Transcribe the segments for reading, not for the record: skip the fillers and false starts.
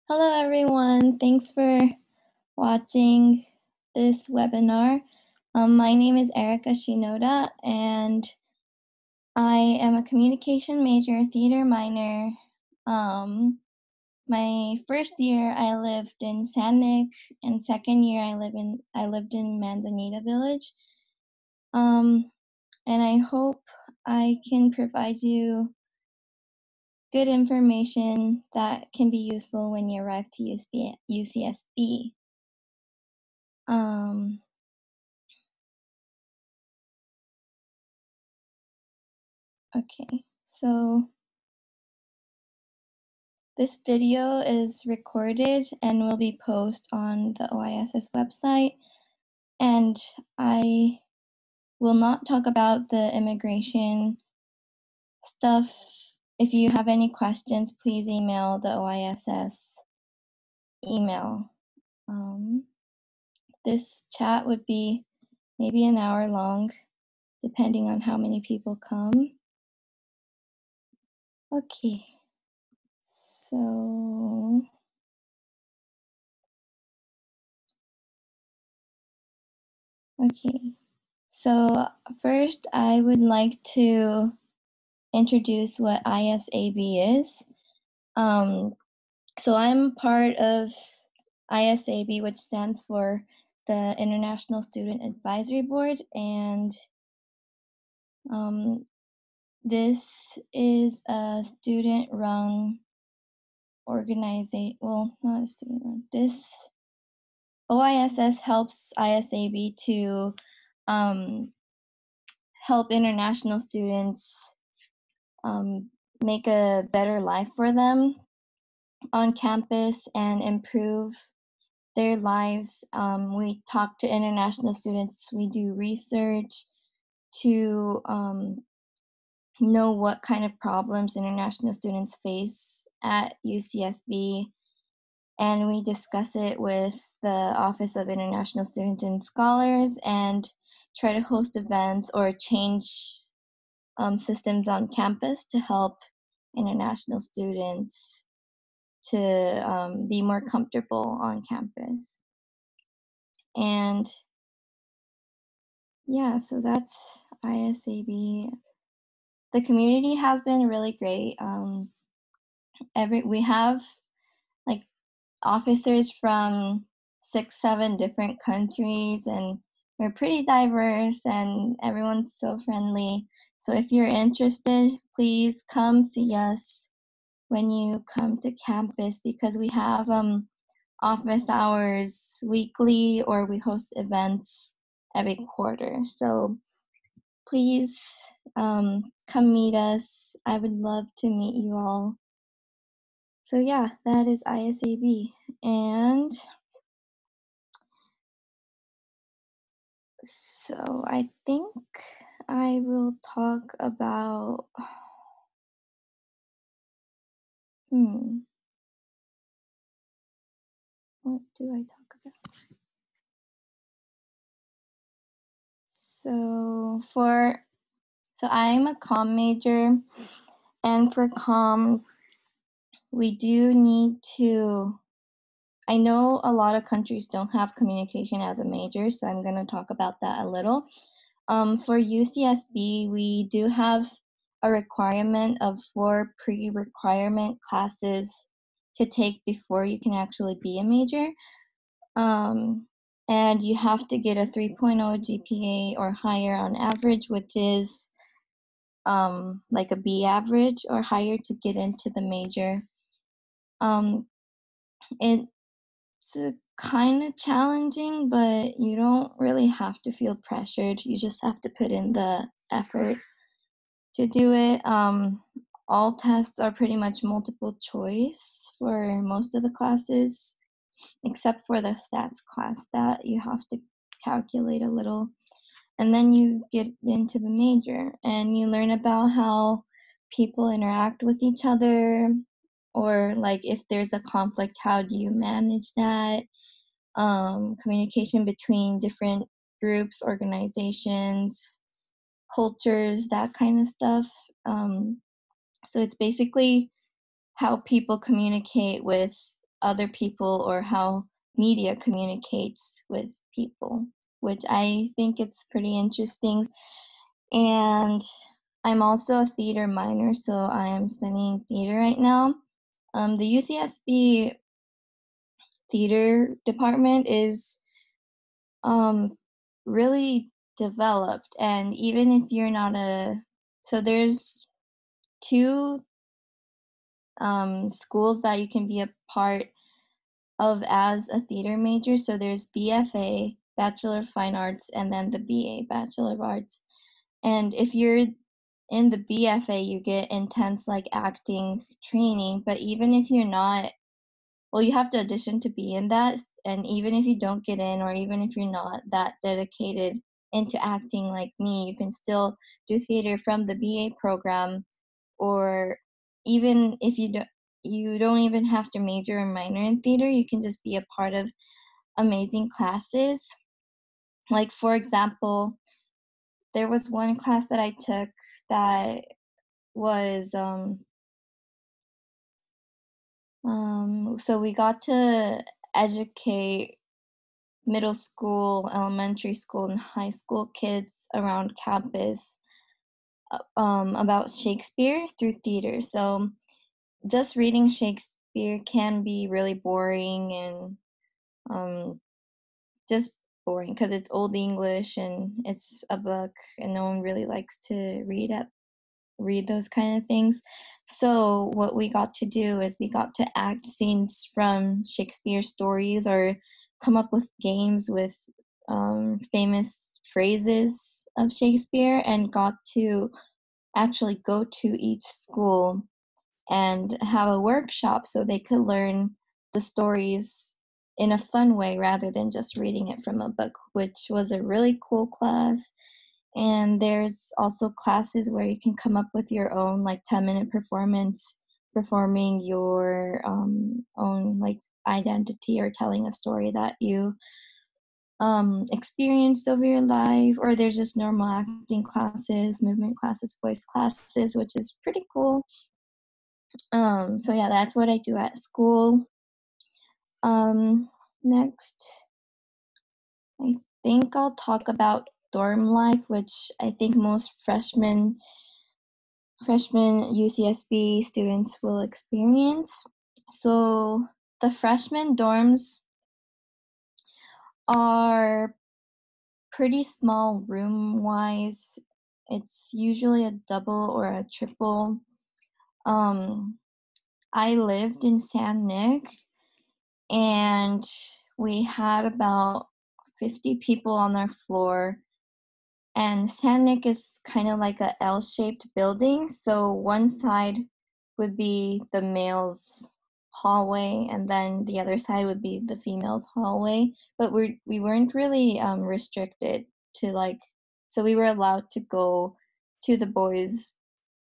Hello, everyone. Thanks for watching this webinar. My name is Erika Shinoda, and I am a communication major, theater minor. My first year, I lived in San Nick, and second year, I lived in Manzanita Village. And I hope I can provide you good information that can be useful when you arrive to UCSB. Okay, so this video is recorded and will be posted on the OISS website, and I will not talk about the immigration stuff. If you have any questions, please email the OISS email. This chat would be maybe an hour long, depending on how many people come. Okay, so first I would like to introduce what ISAB is. So I'm part of ISAB, which stands for the International Student Advisory Board, and this is a student-run organization. Well, not a student-run. This OISS helps ISAB to help international students make a better life for them on campus and improve their lives. We talk to international students, we do research to know what kind of problems international students face at UCSB, and we discuss it with the Office of International Students and Scholars and try to host events or change systems on campus to help international students to be more comfortable on campus. And yeah, so that's ISAB. The community has been really great. We have like officers from 6-7 different countries, and we're pretty diverse and everyone's so friendly. So if you're interested, please come see us when you come to campus, because we have office hours weekly, or we host events every quarter. So please come meet us. I would love to meet you all. So yeah, that is ISAB. And so I think I will talk about, what do I talk about? So I'm a comm major, and for comm, we do need to, I know a lot of countries don't have communication as a major, so I'm going to talk about that a little. For UCSB, we do have a requirement of 4 pre-requirement classes to take before you can actually be a major. And you have to get a 3.0 GPA or higher on average, which is like a B average or higher to get into the major. It's kind of challenging, but you don't really have to feel pressured. You just have to put in the effort to do it. All tests are pretty much multiple choice for most of the classes, except for the stats class that you have to calculate a little. And then you get into the major and you learn about how people interact with each other, or like if there's a conflict, how do you manage that? Communication between different groups, organizations, cultures, that kind of stuff. So it's basically how people communicate with other people or how media communicates with people, which I think it's pretty interesting. And I'm also a theater minor, so I am studying theater right now. The UCSB theater department is um, really developed, and even if you're not a so there's two schools that you can be a part of as a theater major. So there's BFA, Bachelor of Fine Arts, and then the BA, Bachelor of Arts. And if you're in the BFA, you get intense like acting training. But even if you're not, well, you have to audition to be in that. And even if you don't get in, or even if you're not that dedicated into acting like me, you can still do theater from the BA program. Or even if you don't even have to major or minor in theater, you can just be a part of amazing classes. Like for example, there was one class that I took that was so we got to educate middle school, elementary school, and high school kids around campus about Shakespeare through theater. So just reading Shakespeare can be really boring and um, just boring because it's old English and it's a book, and no one really likes to read those kind of things. So what we got to do is we got to act scenes from Shakespeare stories, or come up with games with famous phrases of Shakespeare, and got to actually go to each school and have a workshop so they could learn the stories in a fun way rather than just reading it from a book, which was a really cool class. And there's also classes where you can come up with your own like 10-minute performance, performing your own like identity, or telling a story that you experienced over your life. Or there's just normal acting classes, movement classes, voice classes, which is pretty cool. So yeah, that's what I do at school. Next, I think I'll talk about dorm life, which I think most freshman UCSB students will experience. So the freshman dorms are pretty small room wise. It's usually a double or a triple. Um, I lived in San Nick, and we had about 50 people on our floor. And San Nick is kind of like a L-shaped building. So one side would be the males' hallway, and then the other side would be the females' hallway. But we weren't really restricted to like, so we were allowed to go to the boys'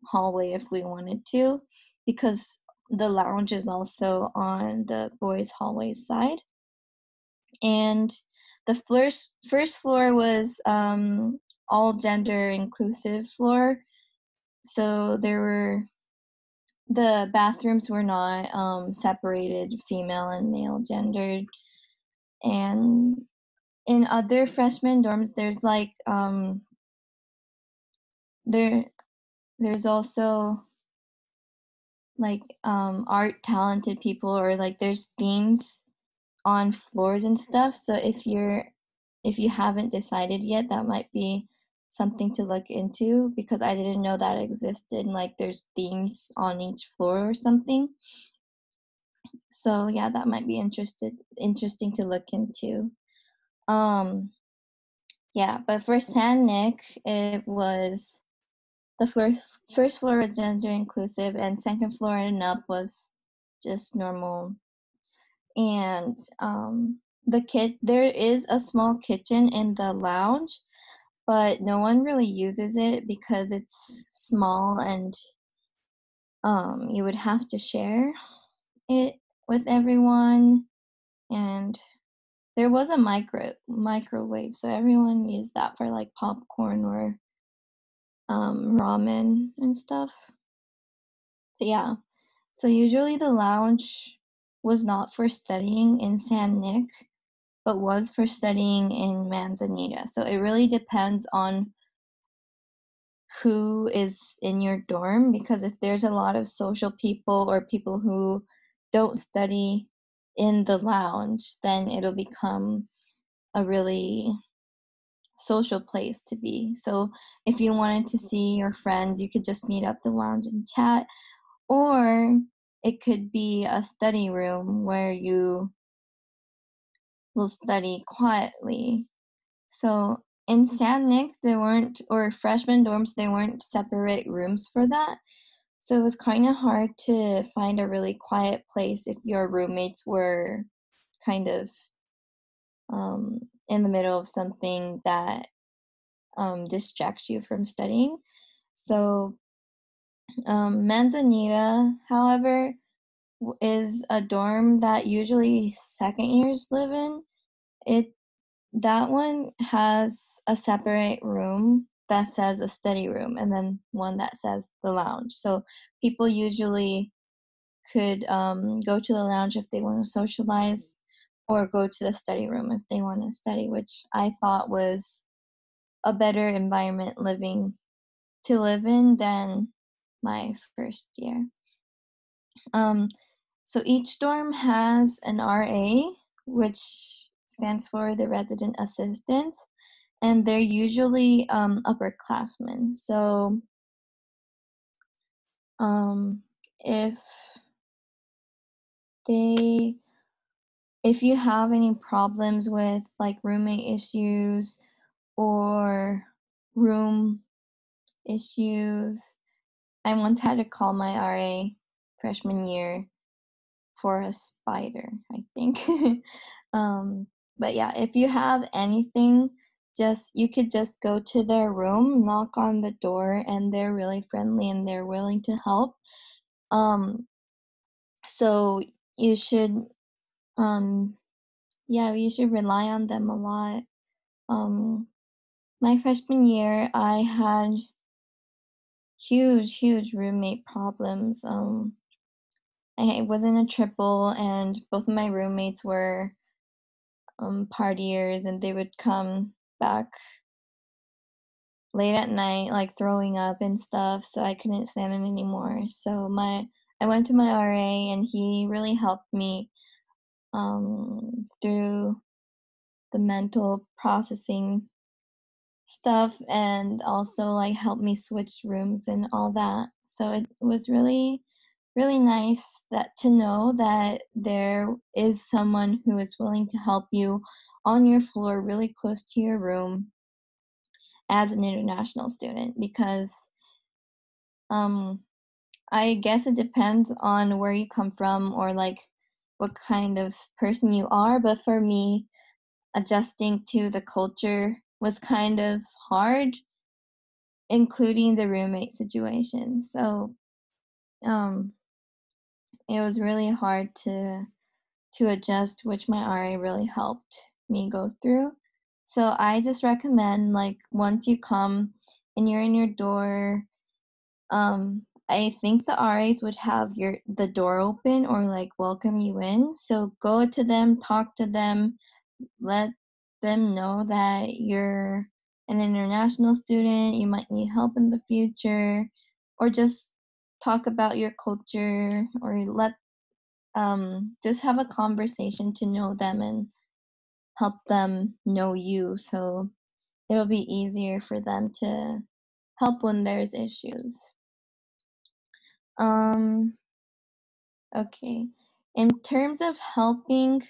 hallway if we wanted to, because the lounge is also on the boys' hallway side. And the first floor was all gender inclusive floor. So the bathrooms were not separated female and male gendered. And in other freshman dorms, there's like there there's also like art talented people, or like there's themes on floors and stuff. So if you haven't decided yet, that might be something to look into, because I didn't know that existed. Like there's themes on each floor or something. So yeah, that might be interesting to look into. Um yeah, but for San Nick, it was the first floor was gender inclusive, and second floor and up was just normal. And there is a small kitchen in the lounge, but no one really uses it because it's small, and you would have to share it with everyone. And there was a microwave, so everyone used that for like popcorn or ramen and stuff. But yeah, so usually the lounge was not for studying in San Nick, but was for studying in Manzanita. So it really depends on who is in your dorm, because if there's a lot of social people or people who don't study in the lounge, then it'll become a really social place to be. So if you wanted to see your friends, you could just meet at the lounge and chat, or it could be a study room where you will study quietly. So in San Nick, there weren't, or freshman dorms, there weren't separate rooms for that. So it was kind of hard to find a really quiet place if your roommates were kind of in the middle of something that distracts you from studying. So Manzanita, however, is a dorm that usually second years live in. It That one has a separate room that says a study room, and then one that says the lounge. So people usually could go to the lounge if they want to socialize, or go to the study room if they want to study, which I thought was a better environment to live in than my first year. Um, so each dorm has an RA, which stands for the resident assistant, and they're usually upperclassmen. So um, if they if you have any problems with like roommate issues or room issues, I once had to call my RA freshman year for a spider, I think. um, but yeah, if you have anything, you could just go to their room, knock on the door, and they're really friendly and they're willing to help. Um, so you should, um, yeah, you should rely on them a lot. Um, my freshman year, I had huge roommate problems. I was in a triple, and both of my roommates were partiers, and they would come back late at night, like throwing up and stuff. So I couldn't stand it anymore. So I went to my RA, and he really helped me through the mental processing stuff, and also like helped me switch rooms and all that. So it was really nice that to know that there is someone who is willing to help you on your floor really close to your room as an international student, because um I guess it depends on where you come from, or like what kind of person you are, but for me, adjusting to the culture was kind of hard, including the roommate situation. So um it was really hard to adjust, which my RA really helped me go through. So I just recommend, like, once you come and you're in your door, I think the RAs would have the door open or like welcome you in. So go to them, talk to them, let them know that you're an international student, you might need help in the future, or just talk about your culture, or just have a conversation to know them and help them know you, so it'll be easier for them to help when there's issues. Um, okay. In terms of helping,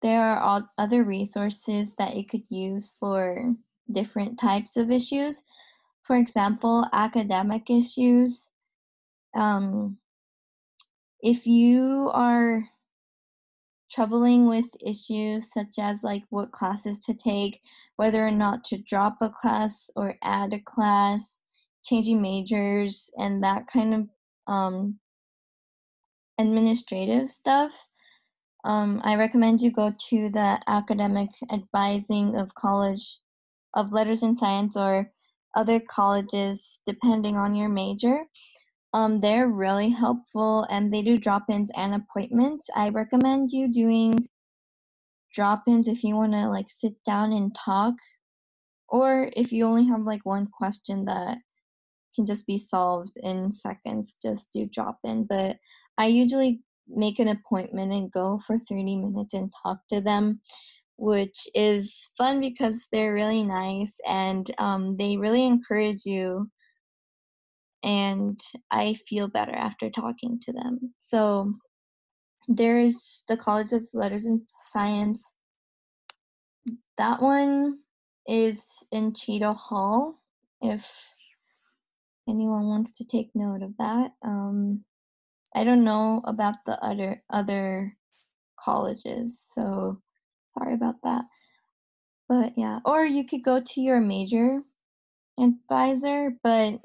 there are other resources that you could use for different types of issues. For example, academic issues. Um, if you are troubling with issues such as like what classes to take, whether or not to drop a class or add a class, changing majors, and that kind of administrative stuff, I recommend you go to the academic advising of College of Letters and Science, or other colleges depending on your major. They're really helpful and they do drop-ins and appointments. I recommend you doing drop-ins if you want to like sit down and talk, or if you only have like one question that can just be solved in seconds, just do drop-in. But I usually make an appointment and go for 30 minutes and talk to them, which is fun because they're really nice and they really encourage you, and I feel better after talking to them. So there's the College of Letters and Science. That one is in Cheadle Hall, if anyone wants to take note of that. I don't know about the other colleges, so sorry about that. But yeah, or you could go to your major advisor, but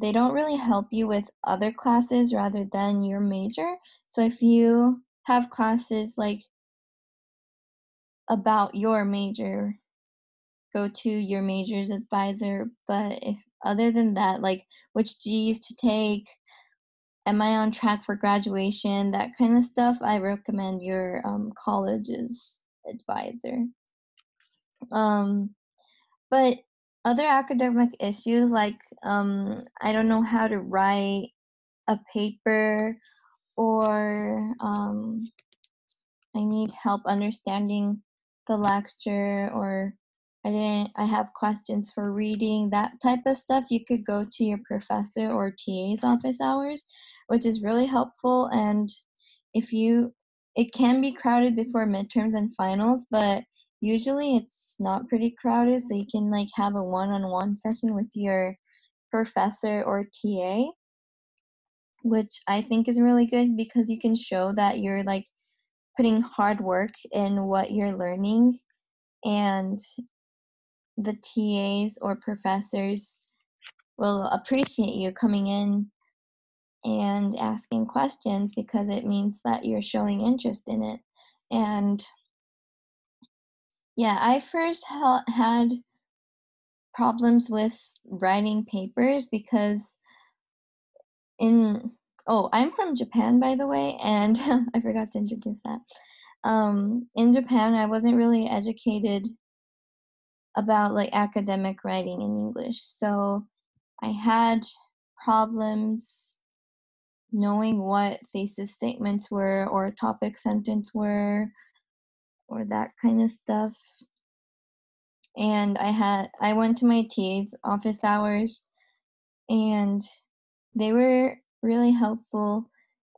they don't really help you with other classes rather than your major. So if you have classes like about your major, go to your major's advisor. But if other than that, like which G's to take, am I on track for graduation, that kind of stuff, I recommend your college's advisor. Um, but other academic issues like I don't know how to write a paper, or I need help understanding the lecture, or I have questions for reading, that type of stuff, you could go to your professor or TA's office hours, which is really helpful. And if you it can be crowded before midterms and finals, but usually it's not pretty crowded, so you can like have a one-on-one session with your professor or TA, which I think is really good because you can show that you're like putting hard work in what you're learning, and the TAs or professors will appreciate you coming in and asking questions because it means that you're showing interest in it. And yeah, I first had problems with writing papers because in I'm from Japan, by the way, and I forgot to introduce that. In Japan, I wasn't really educated about like academic writing in English. So I had problems knowing what thesis statements were, or topic sentence were, or that kind of stuff. And I went to my TA's office hours, and they were really helpful.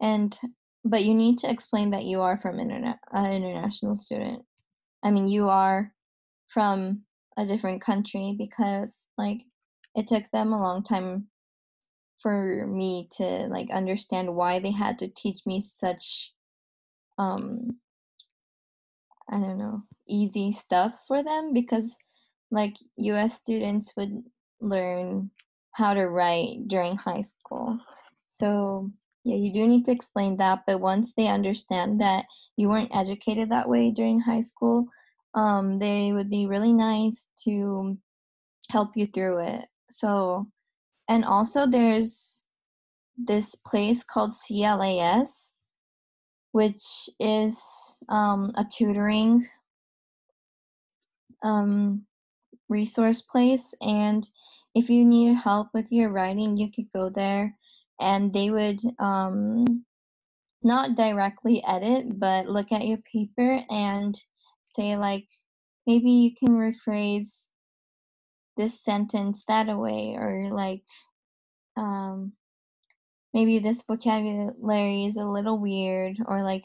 And but you need to explain that you are from international student. I mean, you are from a different country, because like it took them a long time for me to like understand why they had to teach me such um I don't know, easy stuff for them, because like US students would learn how to write during high school. So yeah, you do need to explain that, but once they understand that you weren't educated that way during high school, they would be really nice to help you through it. So, and also there's this place called CLAS, which is a tutoring um, resource place. And if you need help with your writing, you could go there, and they would not directly edit, but look at your paper and say, like, maybe you can rephrase this sentence that way, or like, um, maybe this vocabulary is a little weird, or like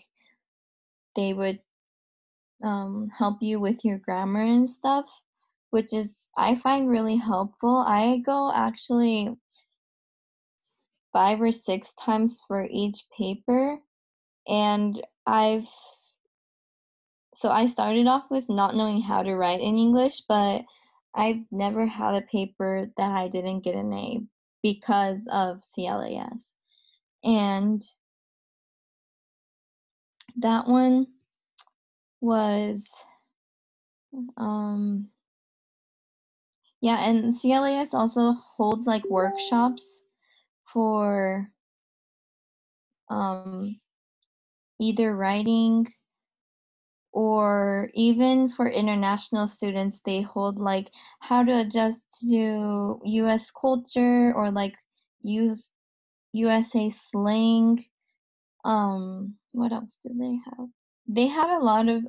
they would help you with your grammar and stuff, which is I find really helpful. I go actually 5 or 6 times for each paper, and I started off with not knowing how to write in English, but I've never had a paper that I didn't get an A because of CLAS. And that one was um yeah, and CLAS also holds like workshops for um, either writing or even for international students. They hold like how to adjust to US culture or like use USA slang. What else did they have? They had a lot of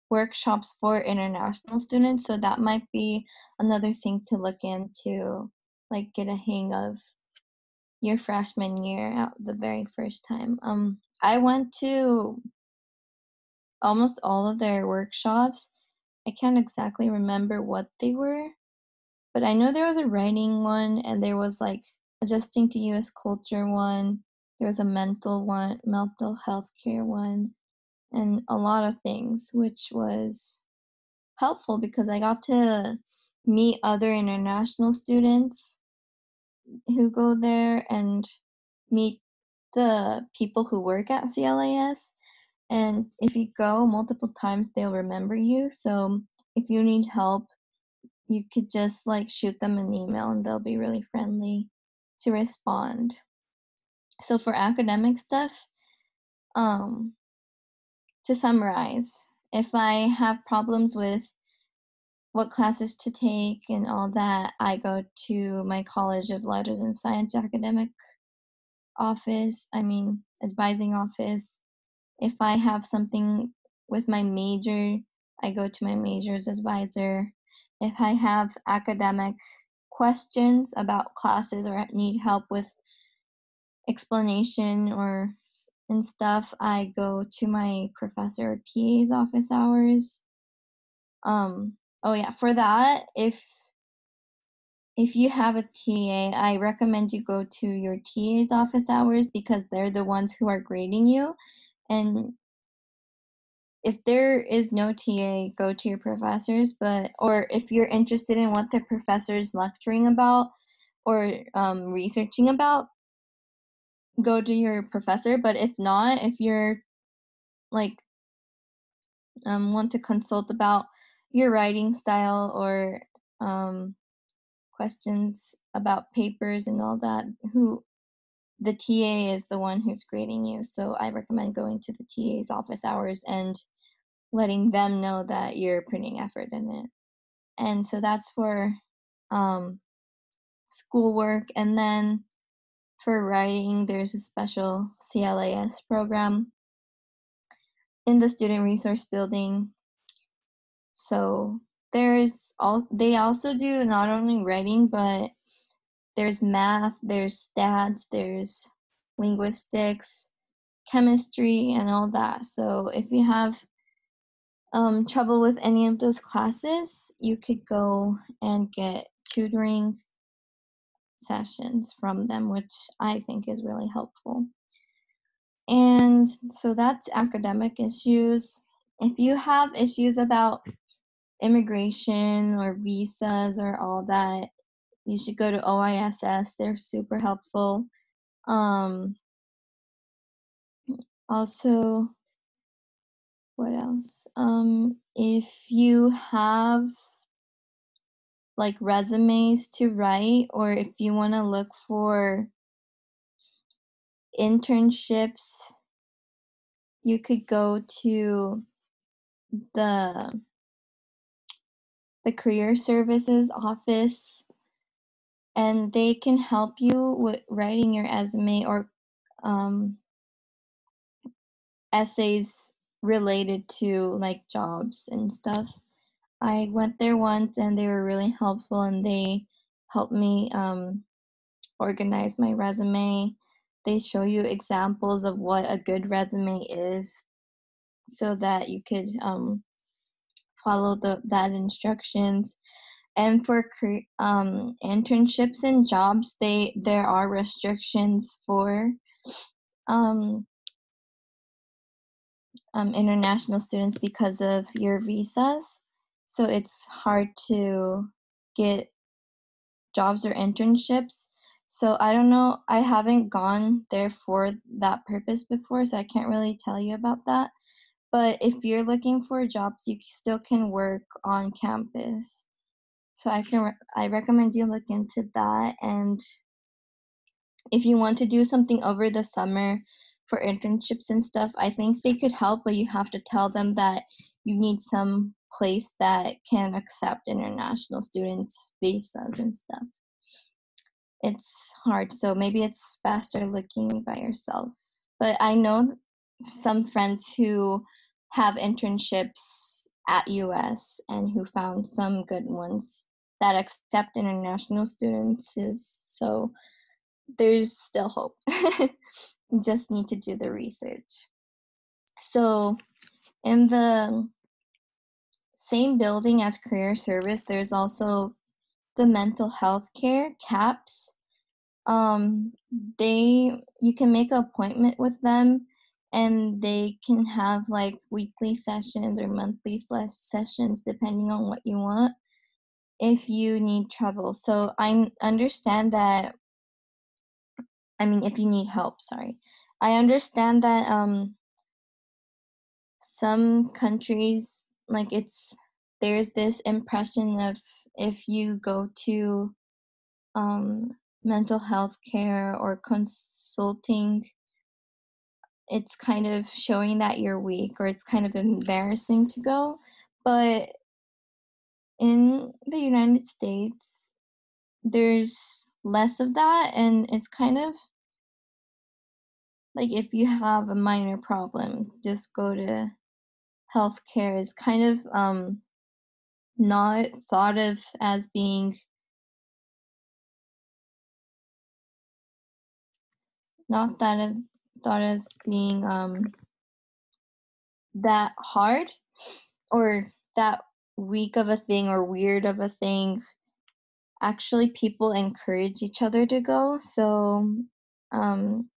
workshops for international students, so that might be another thing to look into, like get a hang of your freshman year at the very first time. I went to almost all of their workshops. I can't exactly remember what they were, but I know there was a writing one and there was like adjusting to US culture one. There was a mental health care one, and a lot of things, which was helpful because I got to meet other international students who go there and meet the people who work at CLAS. And if you go multiple times, they'll remember you. So if you need help, you could just like shoot them an email and they'll be really friendly to respond. So for academic stuff, um, to summarize, if I have problems with what classes to take and all that, I go to my College of Letters and Science academic advising office. If I have something with my major, I go to my major's advisor. If I have academic questions about classes or need help with explanation and stuff, I go to my professor or TA's office hours. Oh yeah, for that, if you have a TA, I recommend you go to your TA's office hours because they're the ones who are grading you. And if there is no TA, go to your professors, or if you're interested in what the professor is lecturing about or researching about, go to your professor. But if not, if you're like want to consult about your writing style or questions about papers and all that, who the TA is the one who's grading you. So I recommend going to the TA's office hours and letting them know that you're putting effort in it. And so that's for um, schoolwork. And then for writing, there's a special CLAS program in the student resource building. So they also do not only writing, but there's math, there's stats, there's linguistics, chemistry, and all that. So if you have trouble with any of those classes, you could go and get tutoring sessions from them, which I think is really helpful. And so that's academic issues. If you have issues about immigration or visas or all that, you should go to OISS. They're super helpful. Um, Also, what else? If you have like resumes to write, or if you want to look for internships, you could go to the career services office and they can help you with writing your resume or um, essays related to like jobs and stuff. I went there once and they were really helpful and they helped me organize my resume. They show you examples of what a good resume is so that you could follow that instructions. And for internships and jobs, there are restrictions for um, international students because of your visas. So it's hard to get jobs or internships. So I don't know. I haven't gone there for that purpose before, so I can't really tell you about that. But if you're looking for jobs, you still can work on campus. So I recommend you look into that. And if you want to do something over the summer for internships and stuff, I think they could help, but you have to tell them that you need some place that can accept international students' visas and stuff. It's hard, so maybe it's faster looking by yourself. But I know some friends who have internships at US and who found some good ones that accept international students, so there's still hope. You just need to do the research. So in the same building as career service, there's also the mental health care CAPS. They you can make an appointment with them, and they can have like weekly sessions or monthly sessions depending on what you want if you need trouble. So I understand that, I mean, if you need help, sorry. I understand that some countries, like, there's this impression of if you go to um mental health care or consulting, it's kind of showing that you're weak, or it's kind of embarrassing to go. But in the United States, there's less of that, and it's kind of like if you have a minor problem, just go to healthcare is kind of not thought of as being not that of thought as being that hard or that weak of a thing or weird of a thing. Actually, people encourage each other to go. So um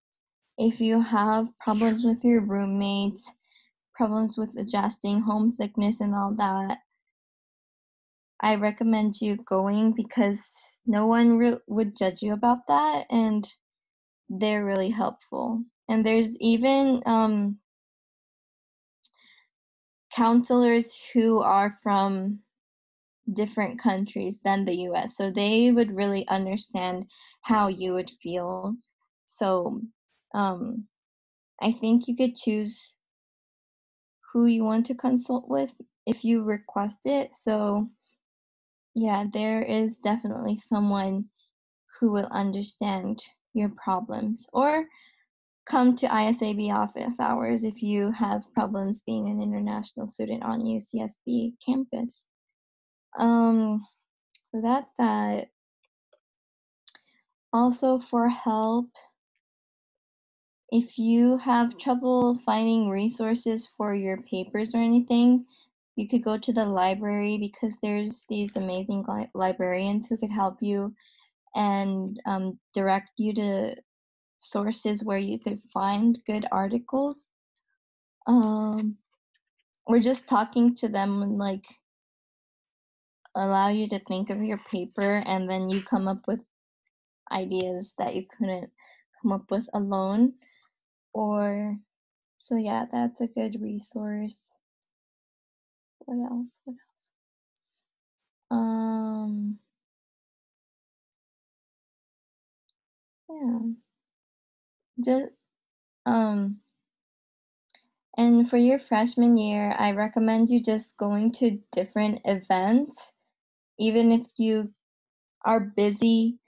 if you have problems with your roommates, problems with adjusting, homesickness and all that, I recommend you going because no one would judge you about that, and they're really helpful. And there's even counselors who are from different countries than the US, so they would really understand how you would feel. So um, I think you could choose who you want to consult with if you request it. So yeah, there is definitely someone who will understand your problems. Or come to ISAB office hours if you have problems being an international student on UCSB campus. So that's that. Also, for help, if you have trouble finding resources for your papers or anything, you could go to the library because there's these amazing librarians who could help you and direct you to sources where you could find good articles. Um, or just talking to them and like allow you to think of your paper, and then you come up with ideas that you couldn't come up with alone. Or so yeah, that's a good resource. What else? What else? Um, yeah. Just um, and for your freshman year, I recommend you just going to different events, even if you are busy.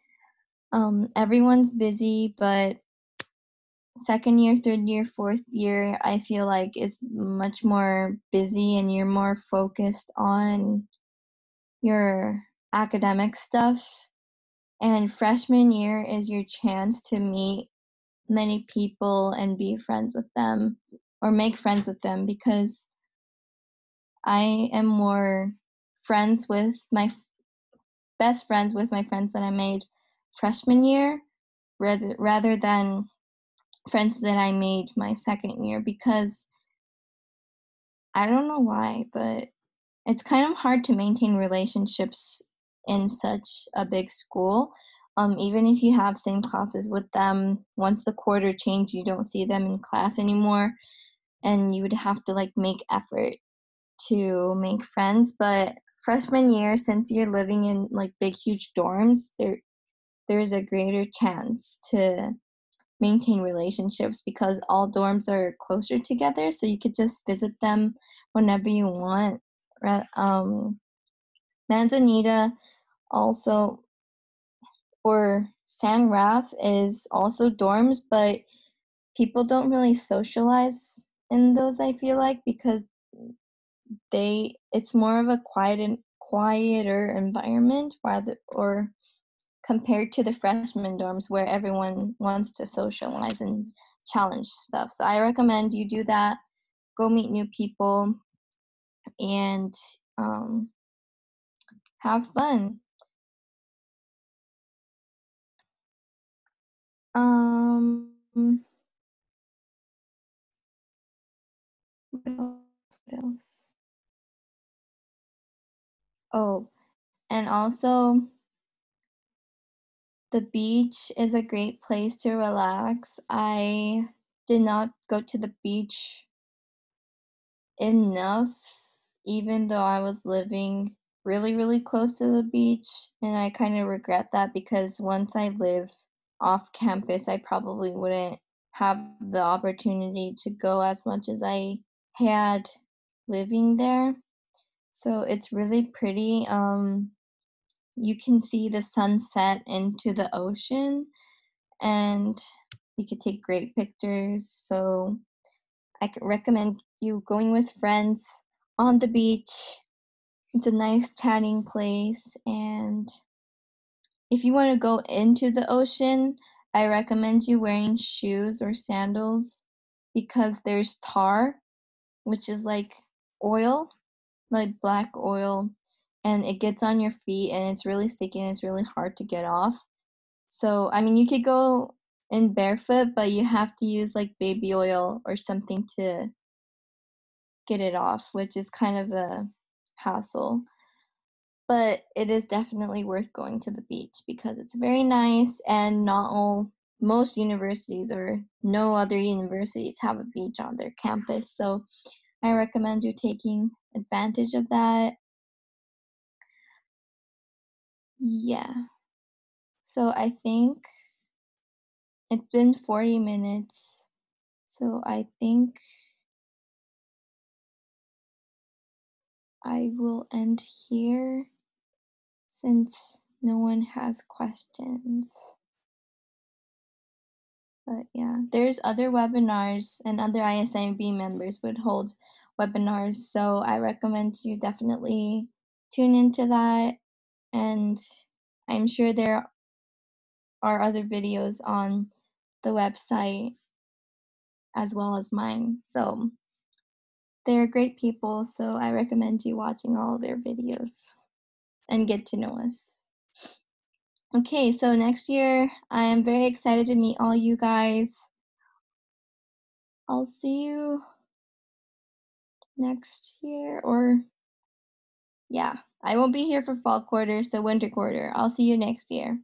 Everyone's busy, but second year, third year, fourth year, I feel like is much more busy and you're more focused on your academic stuff. And freshman year is your chance to meet many people and be friends with them or make friends with them, because I am more friends with my best friends with my friends that I made freshman year rather than friends that I made my second year, because I don't know why, but it's kind of hard to maintain relationships in such a big school. Even if you have same classes with them, once the quarter change, you don't see them in class anymore, and you would have to like make effort to make friends. But freshman year, since you're living in like big, huge dorms, there's a greater chance to maintain relationships because all dorms are closer together, so you could just visit them whenever you want. Manzanita also, or San Raf is also dorms, but people don't really socialize in those, I feel like, because it's more of a quieter environment rather, or compared to the freshman dorms where everyone wants to socialize and challenge stuff. So I recommend you do that. Go meet new people and um, have fun. Um, what else? What else? Oh, and also the beach is a great place to relax. I did not go to the beach enough, even though I was living really, really close to the beach. And I kind of regret that because once I live off campus, I probably wouldn't have the opportunity to go as much as I had living there. So it's really pretty. You can see the sunset into the ocean and you could take great pictures. So I could recommend you going with friends on the beach. It's a nice chatting place. And if you want to go into the ocean, I recommend you wearing shoes or sandals because there's tar, which is like oil, like black oil, and it gets on your feet and it's really sticky and it's really hard to get off. So, I mean, you could go in barefoot, but you have to use like baby oil or something to get it off, which is kind of a hassle. But it is definitely worth going to the beach because it's very nice and not all most universities or no other universities have a beach on their campus. So I recommend you taking advantage of that. Yeah. So I think it's been 40 minutes. So I think I will end here since no one has questions. But yeah, there's other webinars and other ISIB members would hold webinars. So I recommend you definitely tune into that. And I'm sure there are other videos on the website as well as mine. So they're great people. So I recommend you watching all of their videos and get to know us. Okay, so next year I am very excited to meet all you guys. I'll see you next year, or yeah, I won't be here for fall quarter, so winter quarter. I'll see you next year.